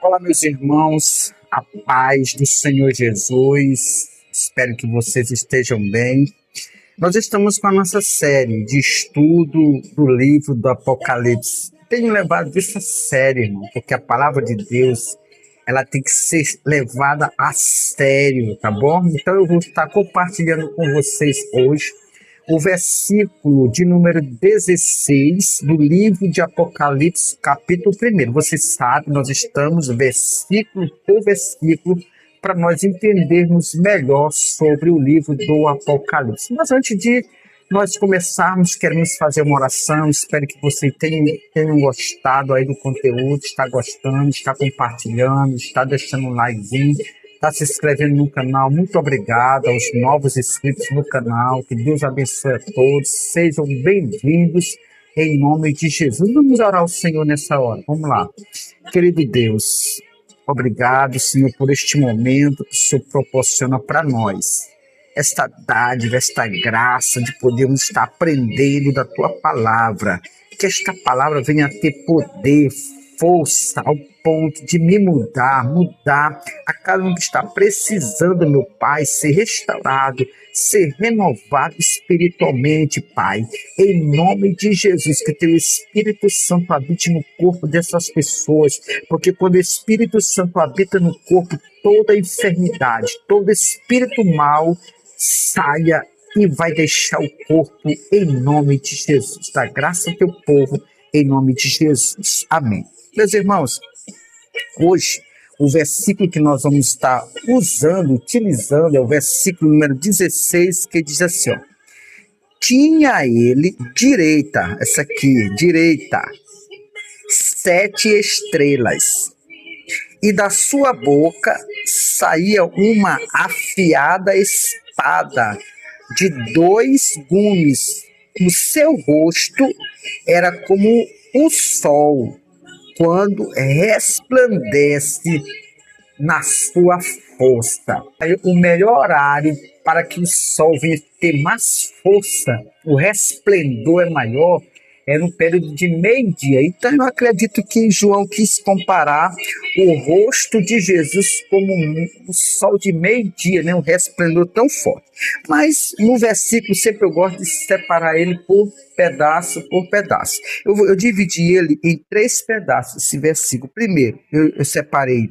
Olá, meus irmãos, a paz do Senhor Jesus. Espero que vocês estejam bem. Nós estamos com a nossa série de estudo do livro do Apocalipse. Tenho levado isso a sério, irmão, porque a palavra de Deus, ela tem que ser levada a sério, tá bom? Então eu vou estar compartilhando com vocês hoje o versículo de número 16 do livro de Apocalipse, capítulo 1. Você sabe, nós estamos versículo por versículo para nós entendermos melhor sobre o livro do Apocalipse. Mas antes de nós começarmos, queremos fazer uma oração. Espero que vocês tenham gostado aí do conteúdo, está gostando, está compartilhando, está deixando um likezinho, está se inscrevendo no canal. Muito obrigado aos novos inscritos no canal. Que Deus abençoe a todos. Sejam bem-vindos em nome de Jesus. Vamos orar ao Senhor nessa hora. Vamos lá. Querido Deus, obrigado, Senhor, por este momento que o Senhor proporciona para nós. Esta dádiva, esta graça de podermos estar aprendendo da Tua palavra. Que esta palavra venha a ter poder, força, ao ponto de me mudar a cada um que está precisando, meu Pai, ser restaurado, ser renovado espiritualmente, Pai. Em nome de Jesus, que Teu Espírito Santo habite no corpo dessas pessoas, porque quando o Espírito Santo habita no corpo, toda enfermidade, todo espírito mau saia e vai deixar o corpo em nome de Jesus. Dá graça ao Teu povo, em nome de Jesus. Amém. Meus irmãos, hoje o versículo que nós vamos estar utilizando, é o versículo número 16, que diz assim, ó: tinha ele direita, 7 estrelas, e da sua boca saía uma afiada espada de 2 gumes. O seu rosto era como o sol, quando resplandece na sua força. O melhor horário para que o sol venha ter mais força, o resplendor é maior, é no período de meio-dia. Então eu acredito que João quis comparar o rosto de Jesus como o sol de meio-dia, né? Um resplendor tão forte. Mas no versículo sempre eu gosto de separar ele por pedaço por pedaço. Eu dividi ele em 3 pedaços, esse versículo. Primeiro, eu separei: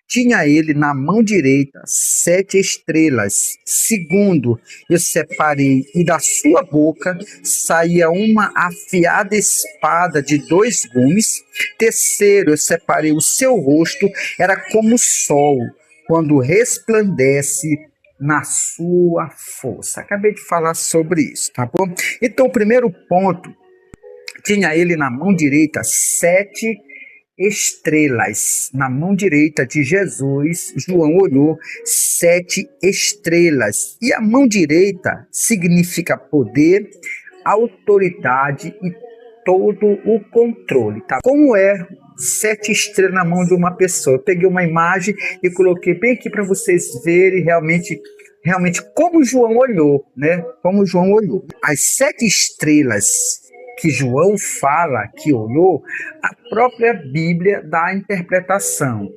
tinha ele na mão direita 7 estrelas. Segundo, eu separei: e da sua boca saía uma afiada espada de 2 gumes. Terceiro, eu separei: o seu rosto era como o sol, quando resplandece na sua força. Acabei de falar sobre isso, tá bom? Então, o primeiro ponto: tinha ele na mão direita 7 estrelas. Na mão direita de Jesus, João olhou 7 estrelas. E a mão direita significa poder, autoridade e todo o controle, tá? Como é 7 estrelas na mão de uma pessoa? Eu peguei uma imagem e coloquei bem aqui para vocês verem realmente como João olhou, né? Como João olhou. As 7 estrelas que João fala que olhou, a própria Bíblia dá a interpretação.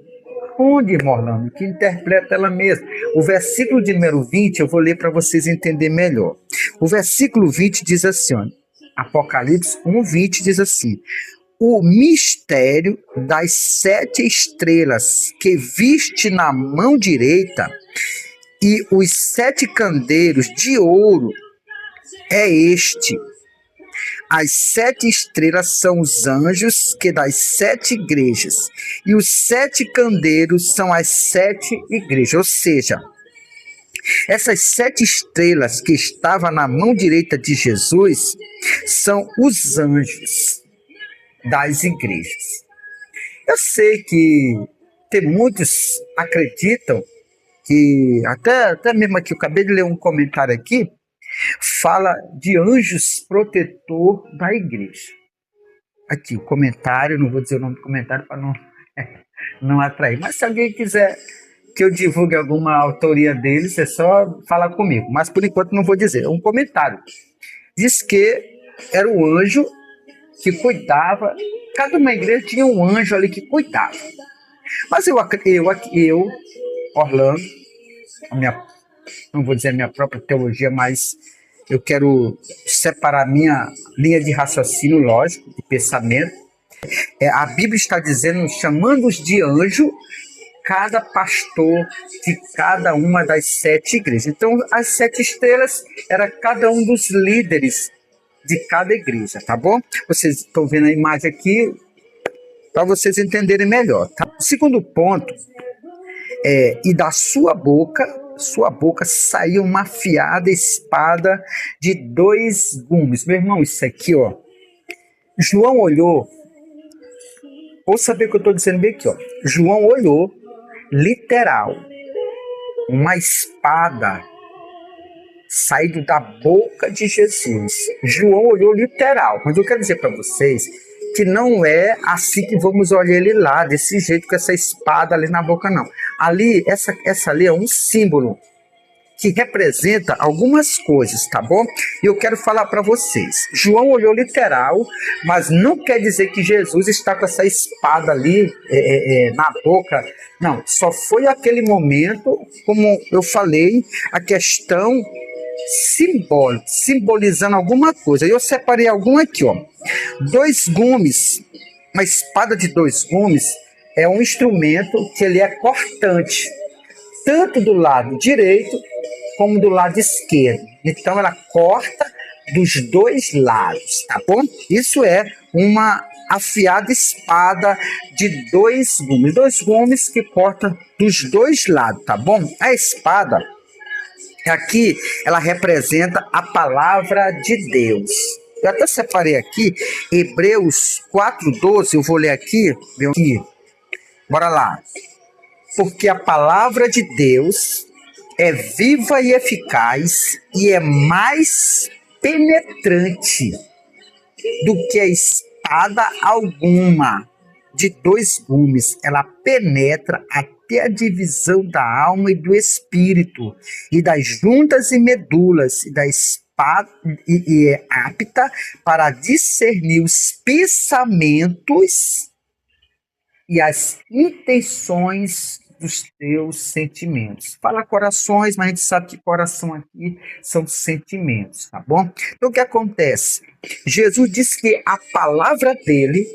Onde, irmão Orlando, que interpreta ela mesma? O versículo de número 20, eu vou ler para vocês entenderem melhor. O versículo 20 diz assim, ó, Apocalipse 1:20 diz assim: o mistério das 7 estrelas que viste na mão direita e os 7 candeeiros de ouro é este. As 7 estrelas são os anjos que das 7 igrejas, e os 7 candeeiros são as 7 igrejas. Ou seja, essas 7 estrelas que estavam na mão direita de Jesus são os anjos das igrejas. Eu sei que tem muitos acreditam que, até mesmo aqui, eu acabei de ler um comentário aqui, fala de anjos protetor da igreja. Aqui o comentário, não vou dizer o nome do comentário para não atrair, mas se alguém quiser que eu divulgue alguma autoria deles, é só falar comigo, mas por enquanto não vou dizer. É um comentário. Diz que era o anjo que cuidava, cada uma igreja tinha um anjo ali que cuidava. Mas eu Orlando, não vou dizer a minha própria teologia, mas eu quero separar minha linha de raciocínio lógico, de pensamento. A Bíblia está dizendo, chamando-os de anjo, cada pastor de cada uma das 7 igrejas. Então, as 7 estrelas era cada um dos líderes de cada igreja, tá bom? Vocês estão vendo a imagem aqui para vocês entenderem melhor. Tá? O segundo ponto e da sua boca saiu uma afiada espada de 2 gumes. Meu irmão, isso aqui, ó. João olhou. Ouça bem o que eu estou dizendo bem aqui, ó. João olhou, literal, uma espada saindo da boca de Jesus. João olhou literal. Mas eu quero dizer para vocês que não é assim que vamos olhar ele lá, desse jeito, com essa espada ali na boca, não. Ali, essa ali é um símbolo que representa algumas coisas, tá bom? E eu quero falar para vocês. João olhou literal, mas não quer dizer que Jesus está com essa espada ali na boca. Não, só foi aquele momento, como eu falei, a questão simbólica, simbolizando alguma coisa. Eu separei algum aqui, ó. 2 gumes, uma espada de 2 gumes é um instrumento que ele é cortante, tanto do lado direito como do lado esquerdo. Então ela corta dos 2 lados, tá bom? Isso é uma afiada espada de 2 gumes. 2 gumes que corta dos 2 lados, tá bom? A espada aqui, ela representa a palavra de Deus. Eu até separei aqui, Hebreus 4:12, eu vou ler aqui, viu aqui. Bora lá. Porque a palavra de Deus é viva e eficaz e é mais penetrante do que a espada alguma de 2 gumes. Ela penetra até a divisão da alma e do espírito, e das juntas e medulas, e da espada, e é apta para discernir os pensamentos e as intenções dos teus sentimentos. Fala corações, mas a gente sabe que coração aqui são sentimentos, tá bom? Então o que acontece? Jesus disse que a palavra dele,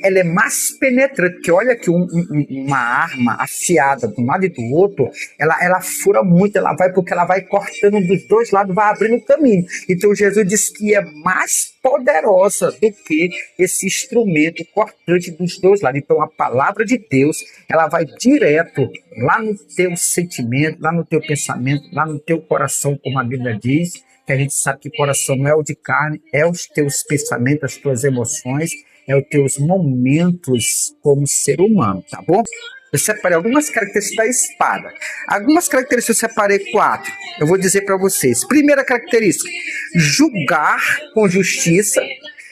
ela é mais penetrante, porque olha que uma arma afiada de um lado e do outro, ela fura muito, ela vai, porque ela vai cortando dos 2 lados, vai abrindo o caminho. Então Jesus disse que é mais poderosa do que esse instrumento cortante dos 2 lados. Então a palavra de Deus, ela vai direto lá no teu sentimento, lá no teu pensamento, lá no teu coração, como a Bíblia diz, que a gente sabe que coração não é o de carne, é os teus pensamentos, as tuas emoções, é os teus momentos como ser humano, tá bom? Eu separei algumas características da espada. Algumas características eu separei 4. Eu vou dizer para vocês. Primeira característica, julgar com justiça.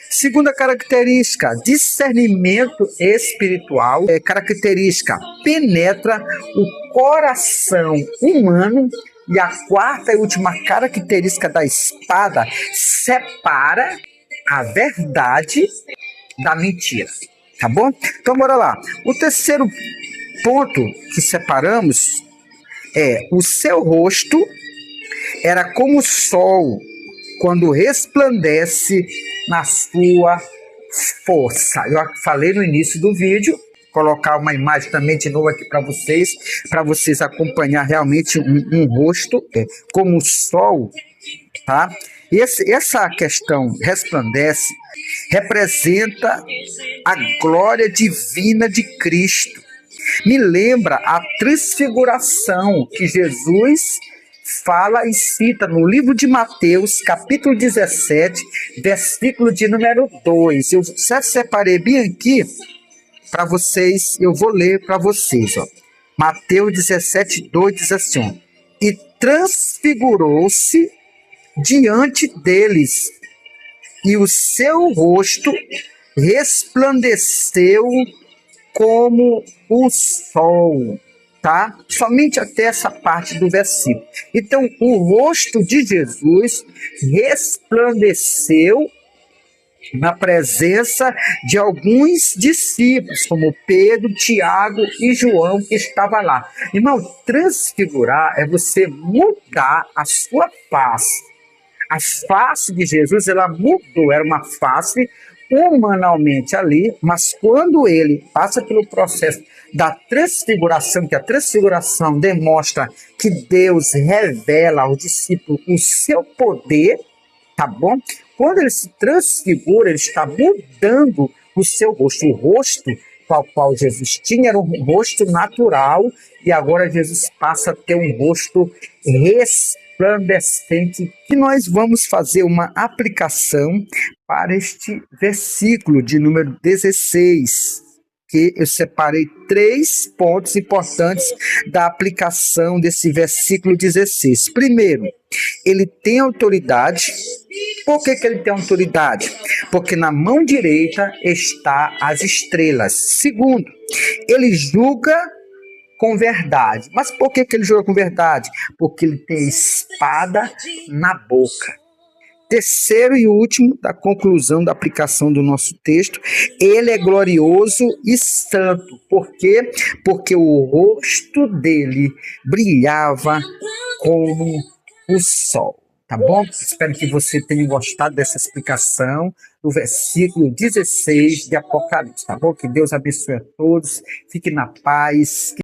Segunda característica, discernimento espiritual. Característica, penetra o coração humano. E a quarta e última característica da espada, separa a verdade da mentira, tá bom? Então bora lá. O terceiro ponto que separamos é: o seu rosto era como o sol quando resplandece na sua força. Eu falei no início do vídeo, colocar uma imagem também de novo aqui para vocês acompanhar realmente um rosto como o sol, tá? Essa questão resplandece, representa a glória divina de Cristo. Me lembra a transfiguração que Jesus fala e cita no livro de Mateus, capítulo 17, versículo de número 2. Eu separei bem aqui para vocês, eu vou ler para vocês. Ó. Mateus 17, 2 diz assim, ó, e transfigurou-se diante deles, e o seu rosto resplandeceu como o sol, tá? Somente até essa parte do versículo. Então, o rosto de Jesus resplandeceu na presença de alguns discípulos, como Pedro, Tiago e João, que estava lá. Irmão, transfigurar é você mudar a sua face. A face de Jesus, ela mudou, era uma face humanamente ali, mas quando ele passa pelo processo da transfiguração, que a transfiguração demonstra que Deus revela ao discípulo o seu poder, tá bom? Quando ele se transfigura, ele está mudando o seu rosto. O rosto qual Jesus tinha era um rosto natural e agora Jesus passa a ter um rosto resplandecente. E nós vamos fazer uma aplicação para este versículo de número 16, que eu separei 3 pontos importantes da aplicação desse versículo 16. Primeiro, ele tem autoridade. Por que ele tem autoridade? Porque na mão direita está as estrelas. Segundo, ele julga com verdade. Mas por que ele julga com verdade? Porque ele tem a espada na boca. Terceiro e último, da conclusão da aplicação do nosso texto, ele é glorioso e santo. Por quê? Porque o rosto dele brilhava como o sol. Tá bom? Espero que você tenha gostado dessa explicação do versículo 16 de Apocalipse. Tá bom? Que Deus abençoe a todos. Fique na paz.